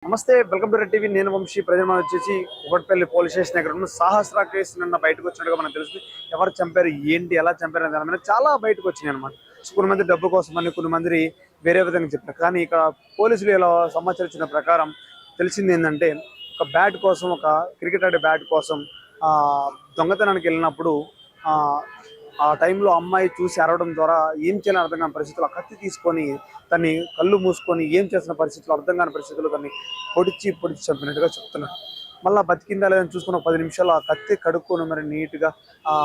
నమస్తే, welcome to red TV. నేను వంశీ. ప్రజలు వచ్చేసి ఒకటిపల్లి పోలీస్ స్టేషన్ దగ్గర ఉన్న సహస్ర కేసు నిన్న బయటకు వచ్చినట్టుగా మనకు తెలుస్తుంది. ఎవరు చంపారు, ఏంటి, ఎలా చంపారు అనే దాని మీద చాలా బయటకు వచ్చినాయి అనమాట. కొన్ని మంది డబ్బు కోసం అని, కొన్ని మంది వేరే విధంగా చెప్పారు. కానీ ఇక్కడ పోలీసులు ఇలా సమాచారం ఇచ్చిన ప్రకారం తెలిసింది ఏంటంటే, ఒక బ్యాట్ కోసం, ఒక క్రికెట్ ఆడే బ్యాట్ కోసం దొంగతనానికి వెళ్ళినప్పుడు ఆ టైంలో అమ్మాయి చూసి అరవడం ద్వారా ఏం చేయాలని అర్థం కాని పరిస్థితుల్లో కత్తి తీసుకొని తన్ని కళ్ళు మూసుకొని ఏం చేసిన పరిస్థితులు అర్థం కాని పరిస్థితుల్లో తన్ని పొడిచి చంపినట్టుగా చెప్తున్నారు. మళ్ళీ బతికిందా లేదని చూసుకుని ఒక 10 నిమిషాలు ఆ కత్తి కడుక్కొని మరి నీట్గా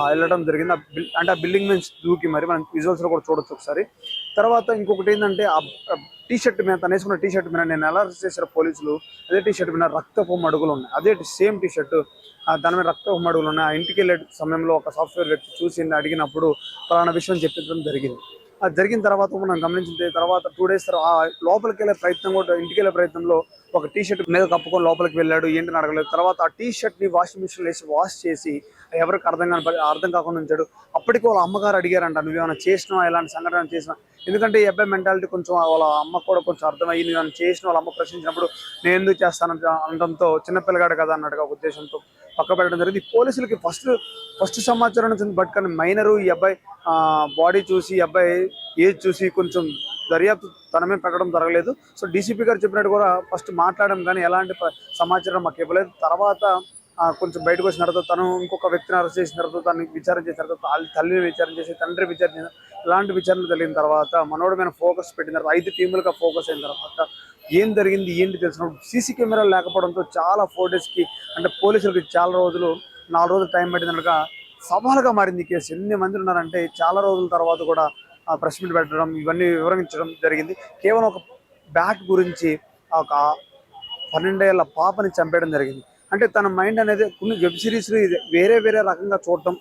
వెళ్ళడం జరిగింది. అంటే ఆ బిల్డింగ్ నుంచి దూకి మరి మనం విజువల్స్లో కూడా చూడొచ్చు ఒకసారి. తర్వాత ఇంకొకటి ఏంటంటే, ఆ టీషర్ట్ మీద, తను వేసుకున్న టీషర్ట్ మీద నేను ఎలా అరెస్ట్ చేశారు పోలీసులు, అదే టీషర్ట్ మీద రక్తపు మడుగులు ఉన్నాయి. అదే సేమ్ టీషర్ట్, దాని మీద రక్తపు మడుగులు ఉన్నాయి. ఆ ఇంటికి వెళ్ళే సమయంలో ఒక సాఫ్ట్వేర్ వ్యక్తి చూసి అడిగినప్పుడు పలానా విషయం చెప్పించడం జరిగింది. అది జరిగిన తర్వాత మనం గమనించిన తర్వాత 2 days తర్వాత లోపలికి వెళ్ళే ప్రయత్నం కూడా, ఇంటికి వెళ్ళే ప్రయత్నంలో ఒక టీషర్ట్ మీద కప్పుకొని లోపలికి వెళ్ళాడు. ఏంటని అడగలేదు. తర్వాత ఆ టీషర్ట్ని వాషింగ్ మిషన్లో వేసి వాష్ చేసి ఎవరికి అర్థం కాకుండా ఉంచాడు. అప్పటికి వాళ్ళ అమ్మగారు అడిగారంట, నువ్వేమైనా చేసినా, ఎలాంటి సంఘటన చేసినా. ఎందుకంటే ఈ అబ్బాయి మెంటాలిటీ కొంచెం వాళ్ళ అమ్మకు కూడా కొంచెం అర్థమయ్యి, నువ్వేమైనా చేసిన వాళ్ళ అమ్మ ప్రశ్నించినప్పుడు నేను ఎందుకు చేస్తానంట అనడంతో చిన్నపిల్లగాడు కదా అన్నట్టుగా ఒక ఉద్దేశంతో పక్క పెట్టడం జరిగింది. పోలీసులకి ఫస్ట్ సమాచారం వచ్చింది. బట్ కానీ మైనరు ఈ అబ్బాయి బాడీ చూసి, ఈ అబ్బాయి ఏజ్ చూసి కొంచెం దర్యాప్తు తన మీద పెట్టడం జరగలేదు. సో డీసీపీ గారు చెప్పినట్టు కూడా ఫస్ట్ మాట్లాడడం కానీ ఎలాంటి సమాచారం మాకు ఇవ్వలేదు. తర్వాత కొంచెం బయటకు వచ్చిన తర్వాత తను ఇంకొక వ్యక్తిని అరెస్ట్ చేసిన తర్వాత, తను విచారణ చేసిన తర్వాత, తల్లిని విచారణ చేసి, తండ్రి విచారణ చేసిన, ఇలాంటి విచారణలు జరిగిన తర్వాత మనోడి మీద ఫోకస్ పెట్టిన తర్వాత 5 టీములుగా ఫోకస్ అయిన తర్వాత ఏం జరిగింది, ఏంటి తెలిసినప్పుడు సీసీ కెమెరాలు లేకపోవడంతో చాలా 4 daysకి, అంటే పోలీసులకి చాలా రోజులు, 4 రోజులు టైం పట్టిందనగా సవాలుగా మారింది కేసు. ఎన్ని మంది ఉన్నారంటే చాలా రోజుల తర్వాత కూడా ప్రెస్ మీట్ పెట్టడం, ఇవన్నీ వివరించడం జరిగింది. కేవలం ఒక బ్యాట్ గురించి ఒక 12 ఏళ్ల పాపని చంపేయడం జరిగింది. అంటే తన మైండ్ అనేది కొన్ని వెబ్ సిరీస్లు వేరే రకంగా చూడటం,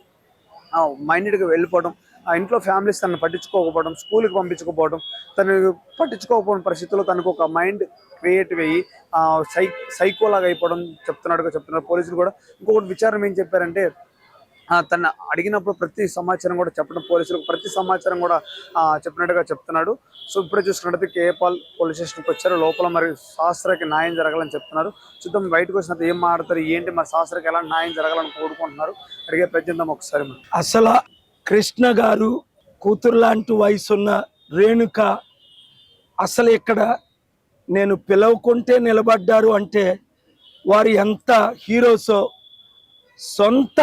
మైండ్గా వెళ్ళిపోవడం, ఆ ఇంట్లో ఫ్యామిలీస్ తనను పట్టించుకోకపోవడం, స్కూల్కి పంపించకపోవడం, తను పట్టించుకోకపోవడం పరిస్థితుల్లో తనకు ఒక మైండ్ క్రియేట్ అయ్యి సైకోలాగా అయిపోవడం చెప్తున్నారు పోలీసులు కూడా. ఇంకొకటి విచారణ ఏం చెప్పారంటే, తను అడిగినప్పుడు ప్రతి సమాచారం కూడా చెప్పడం, పోలీసులకు ప్రతి సమాచారం కూడా చెప్పినట్టుగా చెప్తున్నాడు. సో ఇప్పుడే చూసుకున్నట్టయితే కేపాల్ పోలీస్ స్టేషన్కి వచ్చారు. లోపల మరి శాస్త్రకి న్యాయం జరగాలని చెప్తున్నారు. చూద్దాం బయటకు వచ్చినట్టు ఏం మాట్లాడతారు, ఏంటి, మరి శాస్త్రకి ఎలా న్యాయం జరగాలని కోరుకుంటున్నారు. అడిగే ప్రయత్నిద్దాం ఒకసారి. మనం అసలు కృష్ణ గారు కూతురు లాంటి వయసున్న రేణుక అసలు ఇక్కడ నేను పిలవకుంటే నిలబడ్డారు అంటే వారు ఎంత హీరోసో. సొంత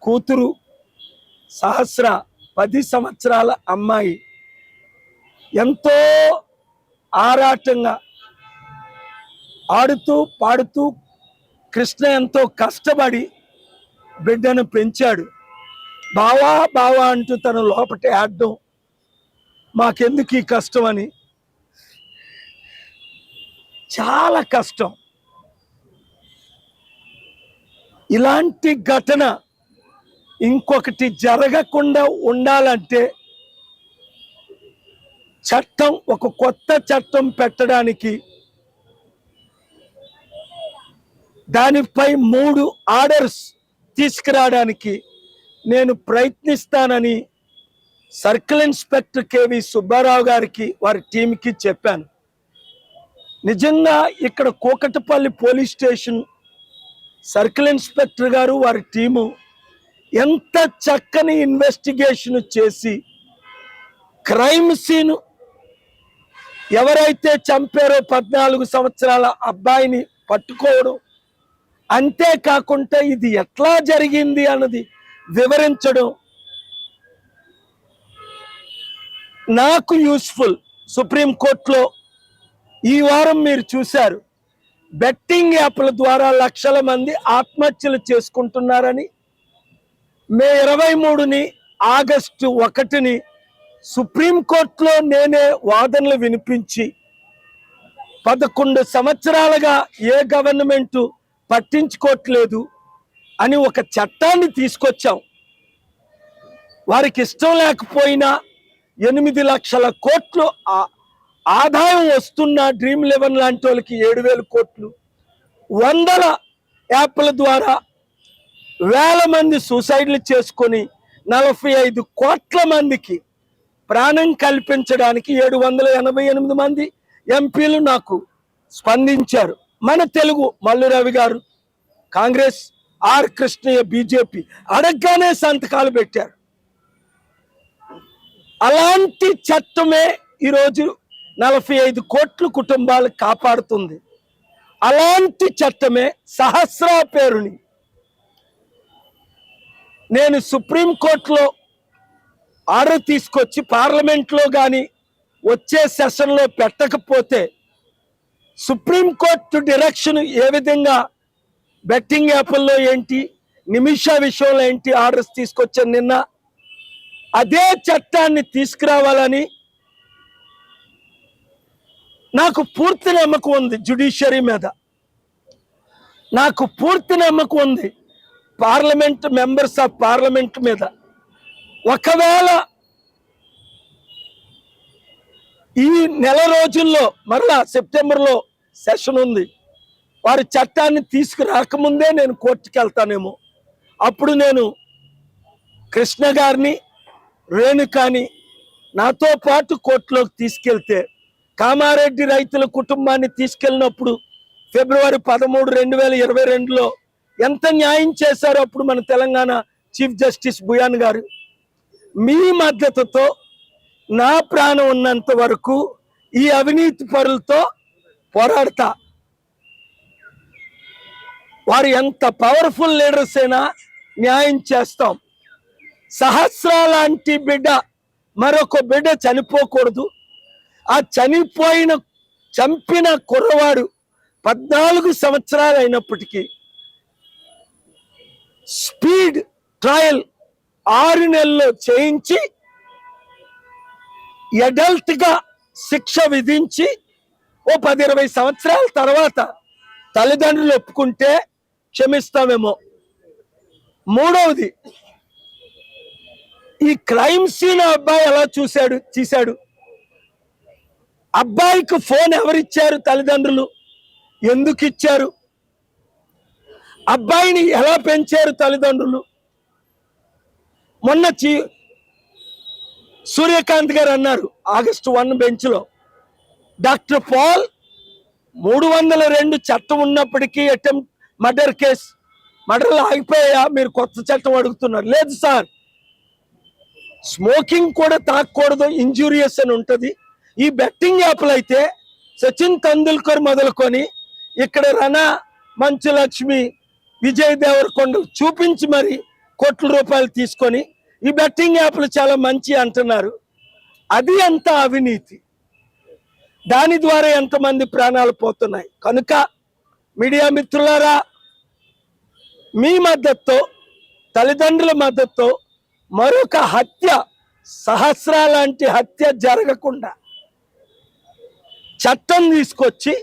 కూతురు సహస్ర 10 సంవత్సరాల అమ్మాయి ఎంతో ఆరాటంగా ఆడుతూ పాడుతూ కృష్ణ ఎంతో కష్టపడి బిడ్డను పెంచాడు. బావా బావా అంటూ తను లోపట ఆడడం, మాకెందుకు ఈ కష్టం అని. చాలా కష్టం. ఇలాంటి ఘటన ఇంకొకటి జరగకుండా ఉండాలంటే చట్టం, ఒక కొత్త చట్టం పెట్టడానికి, దానిపై 3 ఆర్డర్స్ తీసుకురావడానికి నేను ప్రయత్నిస్తానని సర్కిల్ ఇన్స్పెక్టర్ కేవి సుబ్బారావు గారికి, వారి టీంకి చెప్పాను. నిజంగా ఇక్కడ Kukatpally police station circle inspector గారు, వారి టీము ఎంత చక్కని ఇన్వెస్టిగేషన్ చేసి క్రైమ్ సీన్ ఎవరైతే చంపారో 14 సంవత్సరాల అబ్బాయిని పట్టుకోవడం, అంతేకాకుండా ఇది ఎట్లా జరిగింది అన్నది వివరించడం నాకు యూస్ఫుల్. సుప్రీంకోర్టులో ఈ వారం మీరు చూశారు, బెట్టింగ్ యాప్ల ద్వారా లక్షల మంది ఆత్మహత్యలు చేసుకుంటున్నారని మే 23ని ఆగస్టు 1ని సుప్రీంకోర్టులో నేనే వాదనలు వినిపించి 11 సంవత్సరాలుగా ఏ గవర్నమెంటు పట్టించుకోవట్లేదు అని ఒక చట్టాన్ని తీసుకొచ్చాం. వారికి ఇష్టం లేకపోయినా 8 లక్షల కోట్లు ఆదాయం వస్తున్న Dream11 లాంటి వాళ్ళకి 7,000 కోట్లు, 100 యాప్ల ద్వారా వేల మంది సూసైడ్లు చేసుకొని 45 కోట్ల మందికి ప్రాణం కల్పించడానికి 788 మంది ఎంపీలు నాకు స్పందించారు. మన తెలుగు మల్లు రవి గారు కాంగ్రెస్, ఆర్ కృష్ణయ్య బీజేపీ అడగగానే సంతకాలు పెట్టారు. అలాంటి చట్టమే ఈరోజు 45 కోట్ల కుటుంబాలు కాపాడుతుంది. అలాంటి చట్టమే సహస్రా పేరుని నేను సుప్రీంకోర్టులో ఆర్డర్ తీసుకొచ్చి పార్లమెంట్లో కానీ వచ్చే సెషన్లో పెట్టకపోతే సుప్రీంకోర్టు డైరెక్షన్ ఏ విధంగా బెట్టింగ్ యాప్ల్లో ఏంటి, నిమిష విషయంలో ఏంటి ఆర్డర్స్ తీసుకొచ్చాను నిన్న, అదే చట్టాన్ని తీసుకురావాలని నాకు పూర్తి నమ్మకం ఉంది. జ్యుడిషియరీ మీద నాకు పూర్తి నమ్మకం ఉంది. పార్లమెంట్ మెంబర్స్ ఆఫ్ పార్లమెంట్ మీద ఒకవేళ ఈ నెల రోజుల్లో మరలా సెప్టెంబర్లో సెషన్ ఉంది, వారి చట్టాన్ని తీసుకురాకముందే నేను కోర్టుకి వెళ్తానేమో. అప్పుడు నేను కృష్ణ గారిని, రేణుకాని నాతో పాటు కోర్టులోకి తీసుకెళ్తే, కామారెడ్డి రైతుల కుటుంబాన్ని తీసుకెళ్ళినప్పుడు ఫిబ్రవరి 13, 2022లో ఎంత న్యాయం చేశారో అప్పుడు మన తెలంగాణ చీఫ్ జస్టిస్ భుయాన్ గారు. మీ మద్దతుతో నా ప్రాణం ఉన్నంత వరకు ఈ అవినీతి పరులతో పోరాడతా. వారు ఎంత పవర్ఫుల్ లీడర్స్ అయినా న్యాయం చేస్తాం. సహస్రా లాంటి బిడ్డ, మరొక బిడ్డ చనిపోకూడదు. ఆ చంపిన కుర్రవాడు 14 సంవత్సరాలు అయినప్పటికీ స్పీడ్ ట్రయల్ 6 నెలల్లో చేయించి అడల్ట్ గా శిక్ష విధించి ఓ 10-20 సంవత్సరాల తర్వాత తల్లిదండ్రులు ఒప్పుకుంటే క్షమిస్తామేమో. మూడవది, ఈ క్రైమ్ సీన్ అబ్బాయి ఎలా తీశాడు. అబ్బాయికి ఫోన్ ఎవరిచ్చారు? తల్లిదండ్రులు. ఎందుకు ఇచ్చారు? అబ్బాయిని ఎలా పెంచారు తల్లిదండ్రులు? మొన్న సూర్యకాంత్ గారు అన్నారు ఆగస్టు 1 బెంచ్లో, డాక్టర్ పాల్ 302 చట్టం ఉన్నప్పటికీ అటెంప్ట్ మర్డర్ కేసు, మర్డర్లు ఆగిపోయా, మీరు కొత్త చట్టం అడుగుతున్నారు. లేదు సార్, స్మోకింగ్ కూడా తాగకూడదు, ఇంజూరియస్ అని ఉంటుంది. ఈ బెట్టింగ్ యాప్లు అయితే సచిన్ తెందుల్కర్ మొదలుకొని ఇక్కడ రనా, మంచు లక్ష్మి, విజయ్ దేవరకొండ చూపించి మరి కోట్ల రూపాయలు తీసుకొని ఈ బెట్టింగ్ యాప్లు చాలా మంచి అంటున్నారు. అది అంత అవినీతి. దాని ద్వారా ఎంతమంది ప్రాణాలు పోతున్నాయి. కనుక మీడియా మిత్రులారా, మీ మద్దతుతో, తల్లిదండ్రుల మద్దతుతో మరొక హత్య, సహస్రా లాంటి హత్య జరగకుండా చట్టం తీసుకొచ్చి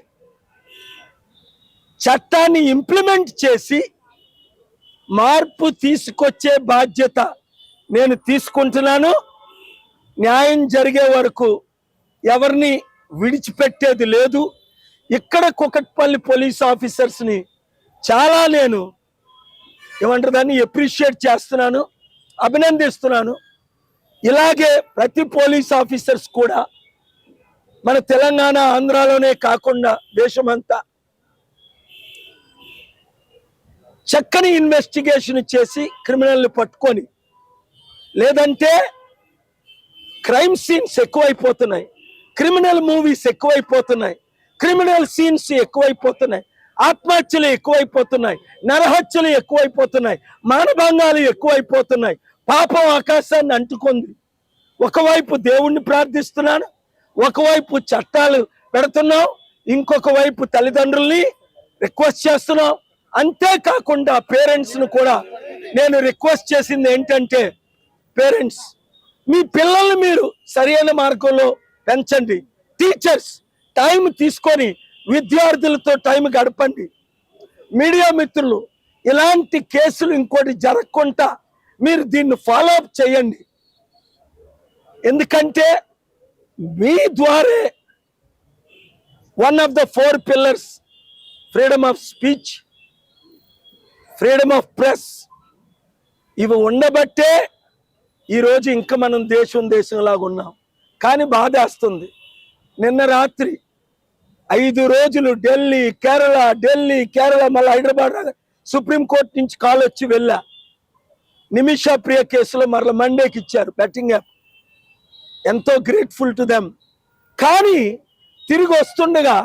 చట్టాన్ని ఇంప్లిమెంట్ చేసి మార్పు తీసుకొచ్చే బాధ్యత నేను తీసుకుంటున్నాను. న్యాయం జరిగే వరకు ఎవరిని విడిచిపెట్టేది లేదు. ఇక్కడ కుకట్పల్లి పోలీస్ ఆఫీసర్స్ని చాలా నేను ఏమంటారు దాన్ని అప్రిషియేట్ చేస్తున్నాను, అభినందిస్తున్నాను. ఇలాగే ప్రతి పోలీస్ ఆఫీసర్స్ కూడా మన తెలంగాణ, ఆంధ్రాలోనే కాకుండా దేశమంతా చక్కని ఇన్వెస్టిగేషన్ చేసి క్రిమినల్ని పట్టుకొని, లేదంటే క్రైమ్ సీన్స్ ఎక్కువైపోతున్నాయి, క్రిమినల్ మూవీస్ ఎక్కువైపోతున్నాయి, క్రిమినల్ సీన్స్ ఎక్కువైపోతున్నాయి, ఆత్మహత్యలు ఎక్కువైపోతున్నాయి, నరహత్యలు ఎక్కువైపోతున్నాయి, మానభంగాలు ఎక్కువైపోతున్నాయి. పాపం ఆకాశాన్ని అంటుకుంది. ఒకవైపు దేవుణ్ణి ప్రార్థిస్తున్నాను, ఒకవైపు చట్టాలు పెడుతున్నాం, ఇంకొక వైపు తల్లిదండ్రుల్ని రిక్వెస్ట్ చేస్తున్నాం. అంతేకాకుండా పేరెంట్స్ను కూడా నేను రిక్వెస్ట్ చేసింది ఏంటంటే, పేరెంట్స్ మీ పిల్లల్ని మీరు సరైన మార్గంలో పెంచండి. టీచర్స్ టైం తీసుకొని విద్యార్థులతో టైం గడపండి. మీడియా మిత్రులు ఇలాంటి కేసులు ఇంకోటి జరగకుండా మీరు దీన్ని ఫాలో అప్ చేయండి. ఎందుకంటే మీ ద్వారా one of the 4 pillars, freedom of speech, freedom of press, ఇవి ఉండబట్టే ఈరోజు ఇంకా మనం దేశంలాగా ఉన్నాం. కానీ బాధేస్తుంది. నిన్న రాత్రి 5 రోజులు ఢిల్లీ కేరళ మళ్ళీ హైదరాబాద్ సుప్రీంకోర్టు నుంచి కాల్ వచ్చి వెళ్ళా. నిమిషా ప్రియ కేసులో మరల మండేకి ఇచ్చారు బెట్టింగ్ యాప్. ఎంతో గ్రేట్ఫుల్ టు దెమ్. కానీ తిరిగి వస్తుండగా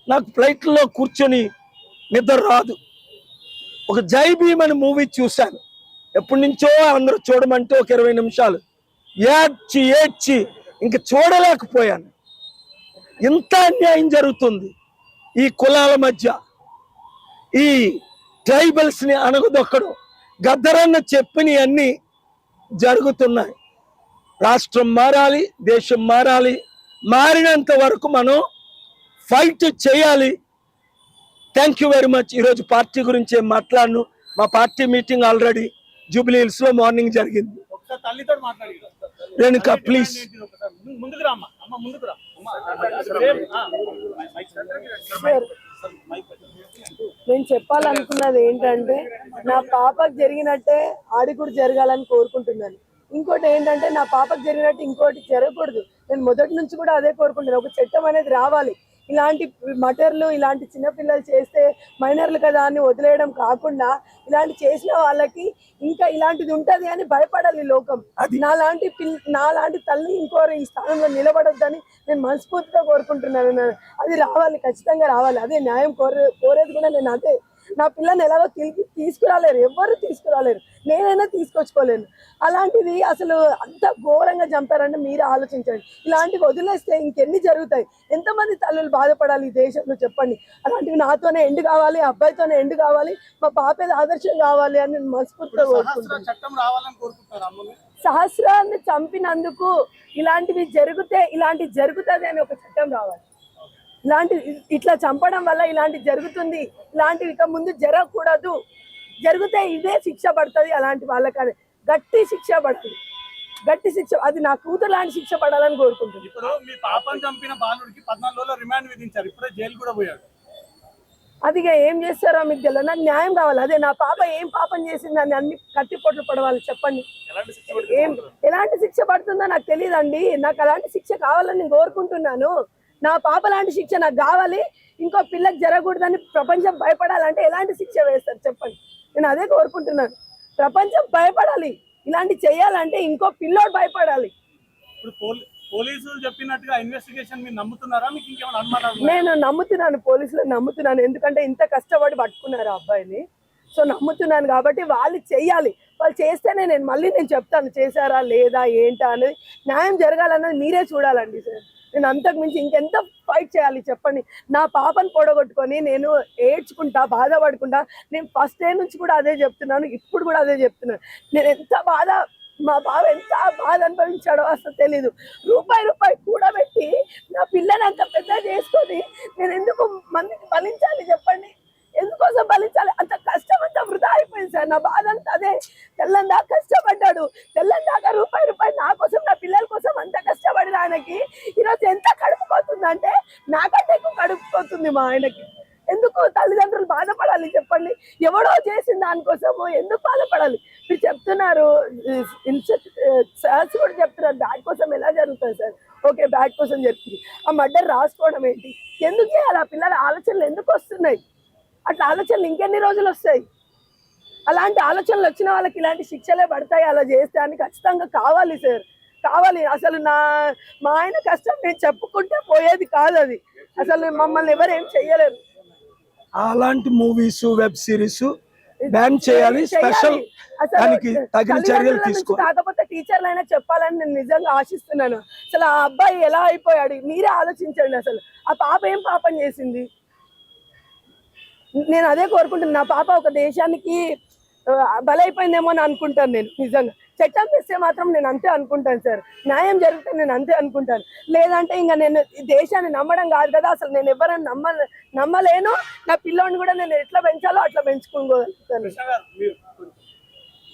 నాకు ఫ్లైట్లో కూర్చొని నిద్ర రాదు. ఒక జై భీమ్ అని మూవీ చూశాను. ఎప్పటి నుంచో అందరూ చూడమంటే ఒక 20 నిమిషాలు ఏడ్చి ఇంక చూడలేకపోయాను. ఇంత అన్యాయం జరుగుతుంది ఈ కులాల మధ్య, ఈ ట్రైబల్స్ని అణగదొక్కడం, గద్దరన్న చెప్పినవన్నీ జరుగుతున్నాయి. రాష్ట్రం మారాలి, దేశం మారాలి. మారినంత వరకు మనం ఫైట్ చేయాలి. Thank you very much. ఈరోజు పార్టీ గురించి ఏం మాట్లాడను. మా పార్టీ మీటింగ్ ఆల్రెడీ జూబ్లీ హిల్స్లో మార్నింగ్ జరిగింది. రేణుక ప్లీజ్. నేను చెప్పాలనుకున్నది ఏంటంటే, నా పాపకు జరిగినట్టే ఆడి కూడా జరగాలని కోరుకుంటున్నాను. ఇంకోటి ఏంటంటే, నా పాపకు జరిగినట్టు ఇంకోటి జరగకూడదు. నేను మొదటి నుంచి కూడా అదే కోరుకుంటున్నాను. ఒక చట్టం అనేది రావాలి. ఇలాంటి మటర్లు ఇలాంటి చిన్నపిల్లలు చేస్తే మైనర్లు కదా అని వదిలేయడం కాకుండా, ఇలాంటి చేసిన వాళ్ళకి ఇంకా ఇలాంటిది ఉంటది అని భయపడాలి లోకం. నాలాంటి తల్లి ఇంకోరు ఈ స్థానంలో నిలబడొద్దని నేను మనస్ఫూర్తిగా కోరుకుంటున్నాను. అది రావాలి, ఖచ్చితంగా రావాలి. అదే న్యాయం కోరేది కూడా నేను అదే. నా పిల్లని ఎలాగో తీసుకురాలేరు, ఎవ్వరు తీసుకురాలేరు, నేనైనా తీసుకొచ్చుకోలేను. అలాంటిది అసలు అంత ఘోరంగా చంపారంటే మీరే ఆలోచించండి. ఇలాంటివి వదిలేస్తే ఇంకెన్ని జరుగుతాయి? ఎంతమంది తల్లులు బాధపడాలి ఈ దేశంలో చెప్పండి. అలాంటివి నాతోనే ఎండ్ కావాలి, అబ్బాయితోనే ఎండ్ కావాలి, మా పాపేది ఆదర్శం కావాలి అని నేను మనస్ఫూర్తిగా కోరుకుంటున్నాను. సహస్రాన్ని చంపినందుకు ఇలాంటివి జరుగుతుంది అని ఒక చట్టం రావాలి. ఇట్లా చంపడం వల్ల ఇలాంటి జరుగుతుంది, ఇలాంటివి ఇక ముందు జరగకూడదు. జరిగితే ఇదే శిక్ష పడుతుంది. అలాంటి వాళ్ళకి గట్టి శిక్ష పడుతుంది, గట్టి శిక్ష. అది నా కూతురు లాంటి శిక్ష పడాలని కోరుకుంటుంది. ఇప్పుడు మీ పాపను చంపిన బాలుడికి 14 రోజుల రిమాండ్ విధించారు. ఇప్పుడే జైలు కూడా పోయాడు. అది ఏం చేస్తారో మీకు తెలియదు. నాకు న్యాయం కావాలి. అదే నా పాప ఏం పాపం చేసిందని అన్ని కత్తిపోట్లు పడవాలి. చెప్పండి, ఎలాంటి శిక్ష పడుతుందో నాకు తెలియదండి. నాకు అలాంటి శిక్ష కావాలని నేను కోరుకుంటున్నాను. నా పాప లాంటి శిక్ష నాకు కావాలి. ఇంకో పిల్లకి జరగకూడదని ప్రపంచం భయపడాలంటే ఎలాంటి శిక్ష వేస్తారు చెప్పండి? నేను అదే కోరుకుంటున్నాను. ప్రపంచం భయపడాలి. ఇలాంటి చేయాలంటే ఇంకో పిల్లోడు భయపడాలి. ఇప్పుడు పోలీసులు చెప్పినట్టుగా ఇన్వెస్టిగేషన్ మీరు నమ్ముతున్నారా? మీకు ఇంకేమైనా అనుమానాలు? నేను నమ్ముతున్నాను, పోలీసులను నమ్ముతున్నాను. ఎందుకంటే ఇంత కష్టపడి పట్టుకున్నారు ఆ అబ్బాయిని. సో నమ్ముతున్నాను కాబట్టి వాళ్ళు చెయ్యాలి. వాళ్ళు చేస్తేనే నేను చెప్తాను చేశారా లేదా ఏంటా అనేది. న్యాయం జరగాలన్నది మీరే చూడాలండి సార్. నేను అంతకు మించి ఇంకెంత ఫైట్ చేయాలి చెప్పండి? నా పాపను పొడగొట్టుకొని నేను ఏడ్చుకుంటా, బాధపడుకుంటా. నేను ఫస్ట్ డే నుంచి కూడా అదే చెప్తున్నాను, ఇప్పుడు కూడా అదే చెప్తున్నాను. నేను మా బావ ఎంత బాధ అనుభవించాడో అసలు తెలీదు. రూపాయి కూడబెట్టి నా పిల్లని అంత పెద్ద చేసుకొని నేను ఎందుకు మందికి ఫలించాలి చెప్పండి? ఎందుకోసం ఫలించాలి? అంత కష్టం అంతా వృధా అయిపోయింది సార్. నా బాధ అంతా అదే. తెల్లని దాకా కష్టపడ్డాడు, తెల్లని దాకా రూపాయి నా కోసం, నా పిల్లల కోసం అంత కష్టపడిన ఆయనకి ఈరోజు ఎంత కడుపుపోతుందంటే నాకంటే ఎక్కువ కడుపుపోతుంది మా ఆయనకి. ఎందుకు తల్లిదండ్రులు బాధపడాలి చెప్పండి? ఎవడో చేసిన దానికోసము ఎందుకు బాధపడాలి? మీరు చెప్తున్నారు, సార్స్ కూడా చెప్తున్నారు బ్యాట్ కోసం ఎలా జరుగుతుంది సార్. ఓకే, బ్యాట్ కోసం జరుగుతుంది. ఆ మర్డర్ రాసుకోవడం ఏంటి? ఎందుకు చేయాలి? ఆ పిల్లల ఆలోచనలు ఎందుకు వస్తున్నాయి? అట్లా ఆలోచనలు ఇంకెన్ని రోజులు వస్తాయి? అలాంటి ఆలోచనలు వచ్చిన వాళ్ళకి ఇలాంటి శిక్షలే పడతాయి. అలా చేస్తే అని ఖచ్చితంగా కావాలి సార్, కావాలి. అసలు మా ఆయన కష్టం నేను చెప్పుకుంటే పోయేది కాదు. అది అసలు మమ్మల్ని ఎవరు ఏం చెయ్యలేరు. అలాంటి మూవీస్, వెబ్ సిరీస్ బ్యాన్ చేయాలి. స్పెషల్ దానికి తగిన చర్యలు తీసుకోవాలి. కాకపోతే టీచర్లు అయినా చెప్పాలని నేను నిజంగా ఆశిస్తున్నాను. అసలు ఆ అబ్బాయి ఎలా అయిపోయాడు మీరే ఆలోచించండి. అసలు ఆ పాప ఏం పాపం చేసింది? నేను అదే కోరుకుంటున్నాను. నా పాప ఒక దేశానికి బలైపోయిందేమో అని అనుకుంటాను నేను. నిజంగా చట్టం తెస్తే మాత్రం నేను అంతే అనుకుంటాను సార్. న్యాయం జరిగితే నేను అంతే అనుకుంటాను. లేదంటే ఇంకా నేను ఈ దేశాన్ని నమ్మడం కాదు కదా. అసలు నేను ఎవరైనా నమ్మలేను. నా పిల్లోని కూడా నేను ఎట్లా పెంచాలో అట్లా పెంచుకోగలుగుతాను.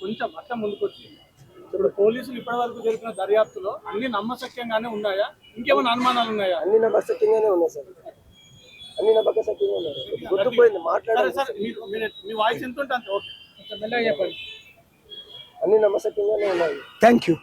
కొంచెం అట్లా ముందుకొచ్చి ఇప్పుడు పోలీసులు ఇప్పటి వరకు జరిపిన దర్యాప్తులో అన్ని నమ్మశక్యంగానే ఉన్నాయా? ఇంకేమైనా అనుమానాలు ఉన్నాయా? అన్ని నమ్మశక్యంగానే ఉన్నాయి సార్. అన్ని నమ్మకశక్యంగా ఉన్నాయి. గుర్తుపోయింది మాట్లాడాలి సార్. మీ వాయిస్ ఎంత ఉంటుంది అంత ఓకే, చెప్పండి. అన్ని నమ్మశక్యంగానే ఉన్నాయి. Thank you.